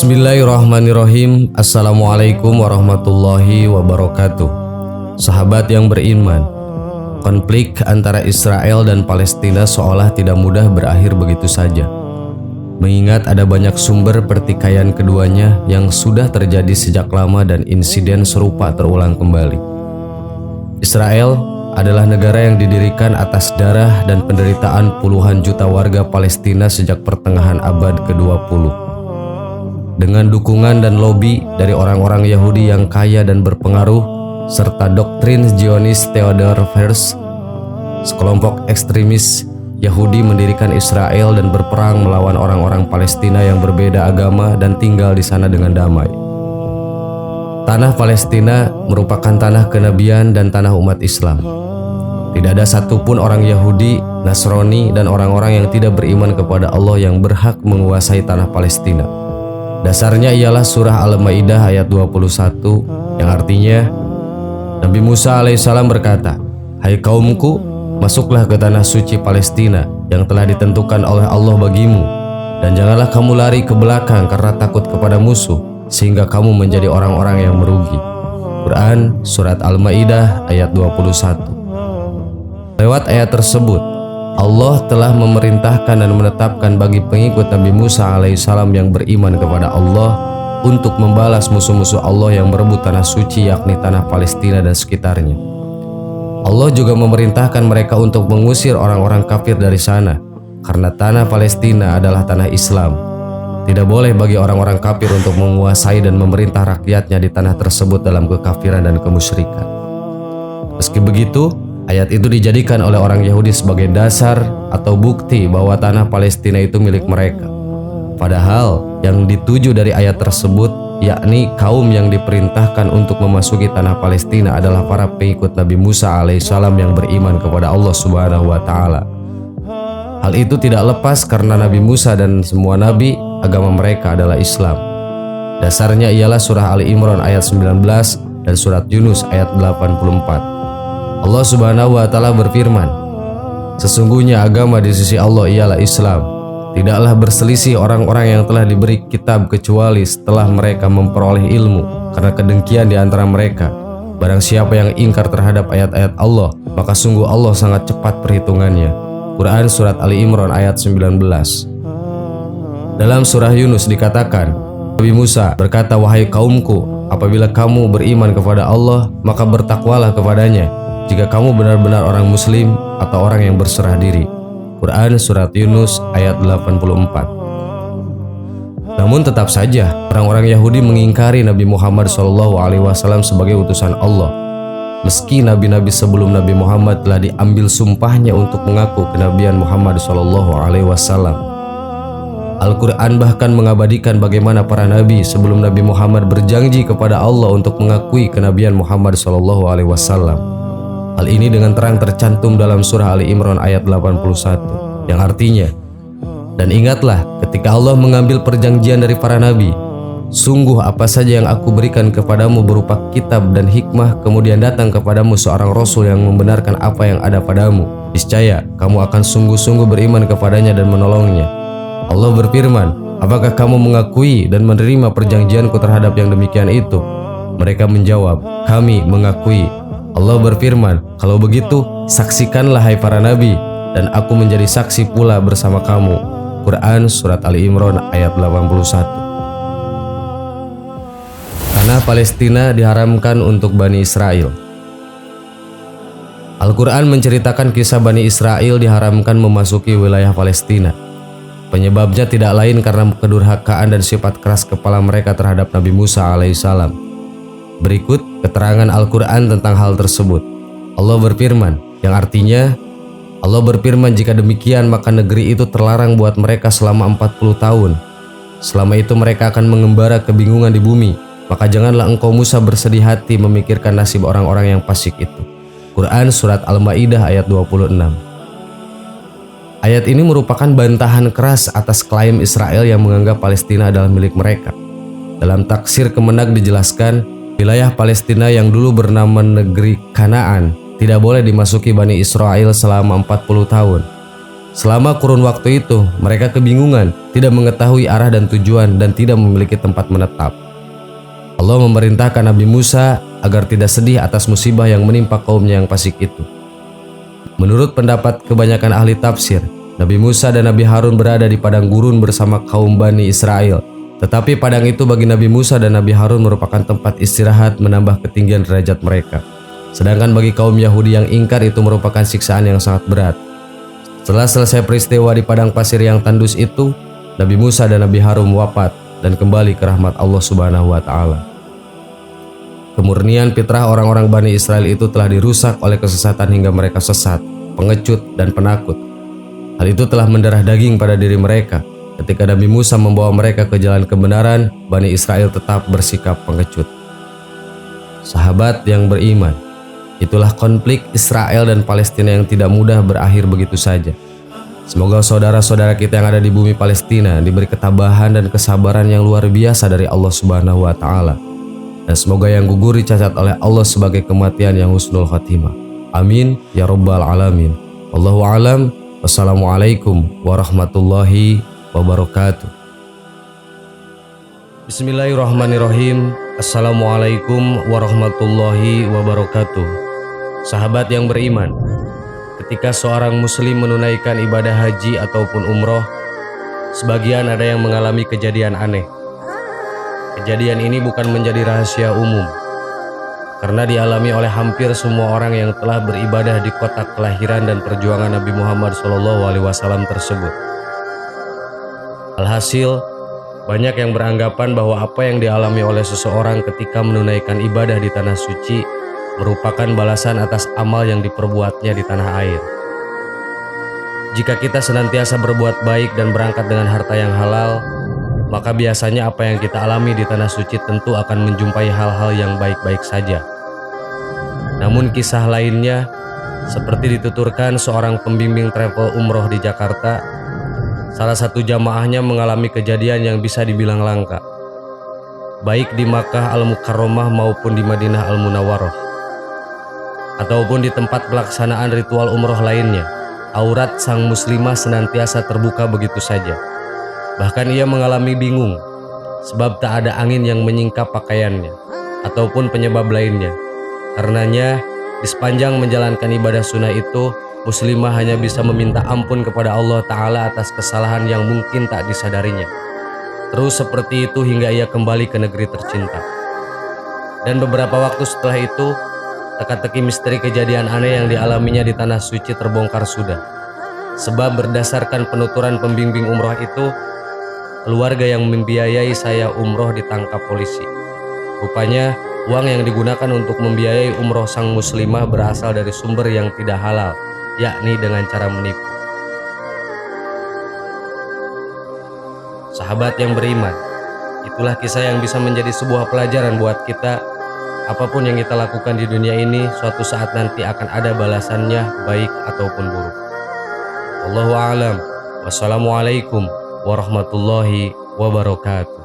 Bismillahirrahmanirrahim. Assalamualaikum warahmatullahi wabarakatuh. Sahabat yang beriman, konflik antara Israel dan Palestina seolah tidak mudah berakhir begitu saja. Mengingat ada banyak sumber pertikaian keduanya yang sudah terjadi sejak lama dan insiden serupa terulang kembali. Israel adalah negara yang didirikan atas darah dan penderitaan puluhan juta warga Palestina sejak pertengahan abad ke-20. Dengan dukungan dan lobi dari orang-orang Yahudi yang kaya dan berpengaruh, serta doktrin Zionis Theodor Herzl, sekelompok ekstremis Yahudi mendirikan Israel dan berperang melawan orang-orang Palestina yang berbeda agama dan tinggal di sana dengan damai. Tanah Palestina merupakan tanah kenabian dan tanah umat Islam. Tidak ada satupun orang Yahudi, Nasrani, dan orang-orang yang tidak beriman kepada Allah yang berhak menguasai tanah Palestina. Dasarnya ialah surah Al-Maidah ayat 21 yang artinya Nabi Musa alaihissalam berkata, "Hai kaumku, masuklah ke tanah suci Palestina yang telah ditentukan oleh Allah bagimu, dan janganlah kamu lari ke belakang karena takut kepada musuh sehingga kamu menjadi orang-orang yang merugi." Quran surat Al-Maidah ayat 21. Lewat ayat tersebut, Allah telah memerintahkan dan menetapkan bagi pengikut Nabi Musa alaihissalam yang beriman kepada Allah untuk membalas musuh-musuh Allah yang merebut tanah suci, yakni tanah Palestina dan sekitarnya. Allah juga memerintahkan mereka untuk mengusir orang-orang kafir dari sana, karena tanah Palestina adalah tanah Islam. Tidak boleh bagi orang-orang kafir untuk menguasai dan memerintah rakyatnya di tanah tersebut dalam kekafiran dan kemusyrikan. Meski begitu, ayat itu dijadikan oleh orang Yahudi sebagai dasar atau bukti bahwa tanah Palestina itu milik mereka. Padahal yang dituju dari ayat tersebut, yakni kaum yang diperintahkan untuk memasuki tanah Palestina adalah para pengikut Nabi Musa alaihissalam yang beriman kepada Allah Subhanahu wa Ta'ala. Hal itu tidak lepas karena Nabi Musa dan semua nabi, agama mereka adalah Islam. Dasarnya ialah surah Ali Imran ayat 19 dan surat Yunus ayat 84. Allah Subhanahu wa Ta'ala berfirman, "Sesungguhnya agama di sisi Allah ialah Islam. Tidaklah berselisih orang-orang yang telah diberi kitab kecuali setelah mereka memperoleh ilmu, karena kedengkian di antara mereka. Barang siapa yang ingkar terhadap ayat-ayat Allah, maka sungguh Allah sangat cepat perhitungannya." Quran surat Ali Imran ayat 19. Dalam surah Yunus dikatakan, Nabi Musa berkata, "Wahai kaumku, apabila kamu beriman kepada Allah, maka bertakwalah kepadanya jika kamu benar-benar orang muslim atau orang yang berserah diri." Quran surat Yunus ayat 84. Namun tetap saja orang-orang Yahudi mengingkari Nabi Muhammad SAW sebagai utusan Allah. Meski nabi-nabi sebelum Nabi Muhammad telah diambil sumpahnya untuk mengaku kenabian Muhammad SAW. Al-Quran bahkan mengabadikan bagaimana para nabi sebelum Nabi Muhammad berjanji kepada Allah untuk mengakui kenabian Muhammad SAW. Hal ini dengan terang tercantum dalam surah Ali Imran ayat 81 yang artinya, "Dan ingatlah ketika Allah mengambil perjanjian dari para nabi, sungguh apa saja yang aku berikan kepadamu berupa kitab dan hikmah, kemudian datang kepadamu seorang rasul yang membenarkan apa yang ada padamu. Niscaya kamu akan sungguh-sungguh beriman kepadanya dan menolongnya." Allah berfirman, "Apakah kamu mengakui dan menerima perjanjianku terhadap yang demikian itu?" Mereka menjawab, "Kami mengakui." Allah berfirman, "Kalau begitu, saksikanlah hai para nabi, dan aku menjadi saksi pula bersama kamu." Quran surat Ali Imran ayat 81. Tanah Palestina diharamkan untuk Bani Israel. Al-Quran menceritakan kisah Bani Israel diharamkan memasuki wilayah Palestina. Penyebabnya tidak lain karena kedurhakaan dan sifat keras kepala mereka terhadap Nabi Musa alaihissalam. Berikut keterangan Al-Quran tentang hal tersebut. Allah berfirman, yang artinya, Allah berfirman, "Jika demikian maka negeri itu terlarang buat mereka selama 40 tahun. Selama itu mereka akan mengembara kebingungan di bumi. Maka janganlah engkau Musa bersedih hati memikirkan nasib orang-orang yang fasik itu." Quran surat Al-Maidah ayat 26. Ayat ini merupakan bantahan keras atas klaim Israel yang menganggap Palestina adalah milik mereka. Dalam taksir Kemenak dijelaskan, wilayah Palestina yang dulu bernama negeri Kanaan tidak boleh dimasuki Bani Israel selama 40 tahun. Selama kurun waktu itu, mereka kebingungan, tidak mengetahui arah dan tujuan, dan tidak memiliki tempat menetap. Allah memerintahkan Nabi Musa agar tidak sedih atas musibah yang menimpa kaumnya yang fasik itu. Menurut pendapat kebanyakan ahli tafsir, Nabi Musa dan Nabi Harun berada di padang gurun bersama kaum Bani Israel. Tetapi padang itu bagi Nabi Musa dan Nabi Harun merupakan tempat istirahat menambah ketinggian derajat mereka. Sedangkan bagi kaum Yahudi yang ingkar itu merupakan siksaan yang sangat berat. Setelah selesai peristiwa di padang pasir yang tandus itu, Nabi Musa dan Nabi Harun wafat dan kembali ke rahmat Allah Subhanahu wa Ta'ala. Kemurnian fitrah orang-orang Bani Israel itu telah dirusak oleh kesesatan hingga mereka sesat, pengecut, dan penakut. Hal itu telah mendarah daging pada diri mereka. Ketika Nabi Musa membawa mereka ke jalan kebenaran, Bani Israel tetap bersikap pengecut. Sahabat yang beriman, itulah konflik Israel dan Palestina yang tidak mudah berakhir begitu saja. Semoga saudara-saudara kita yang ada di bumi Palestina diberi ketabahan dan kesabaran yang luar biasa dari Allah Subhanahu wa Ta'ala. Dan semoga yang gugur dicatat oleh Allah sebagai kematian yang husnul khatimah. Amin ya rabbal alamin. Wallahu alam. Wassalamualaikum warahmatullahi wabarakatuh. Bismillahirrahmanirrahim. Assalamualaikum warahmatullahi wabarakatuh. Sahabat yang beriman, ketika seorang muslim menunaikan ibadah haji ataupun umroh, sebagian ada yang mengalami kejadian aneh. Kejadian ini bukan menjadi rahasia umum, karena dialami oleh hampir semua orang yang telah beribadah di kota kelahiran dan perjuangan Nabi Muhammad SAW tersebut. Alhasil, banyak yang beranggapan bahwa apa yang dialami oleh seseorang ketika menunaikan ibadah di tanah suci merupakan balasan atas amal yang diperbuatnya di tanah air. Jika kita senantiasa berbuat baik dan berangkat dengan harta yang halal, maka biasanya apa yang kita alami di tanah suci tentu akan menjumpai hal-hal yang baik-baik saja. Namun kisah lainnya, seperti dituturkan seorang pembimbing travel umroh di Jakarta, salah satu jamaahnya mengalami kejadian yang bisa dibilang langka, baik di Makkah Al-Mukarramah maupun di Madinah Al-Munawwarah, ataupun di tempat pelaksanaan ritual umroh lainnya. Aurat sang muslimah senantiasa terbuka begitu saja. Bahkan ia mengalami bingung, sebab tak ada angin yang menyingkap pakaiannya, ataupun penyebab lainnya. Karenanya, di sepanjang menjalankan ibadah sunnah itu, muslimah hanya bisa meminta ampun kepada Allah Ta'ala atas kesalahan yang mungkin tak disadarinya. Terus seperti itu hingga ia kembali ke negeri tercinta. Dan beberapa waktu setelah itu, teka-teki misteri kejadian aneh yang dialaminya di tanah suci terbongkar sudah. Sebab berdasarkan penuturan pembimbing umroh itu, keluarga yang membiayai saya umroh ditangkap polisi. Rupanya, uang yang digunakan untuk membiayai umroh sang muslimah berasal dari sumber yang tidak halal, yakni dengan cara menipu. Sahabat yang beriman, itulah kisah yang bisa menjadi sebuah pelajaran buat kita. Apapun yang kita lakukan di dunia ini, suatu saat nanti akan ada balasannya, baik ataupun buruk. Wallahu a'lam. Wassalamualaikum warahmatullahi wabarakatuh.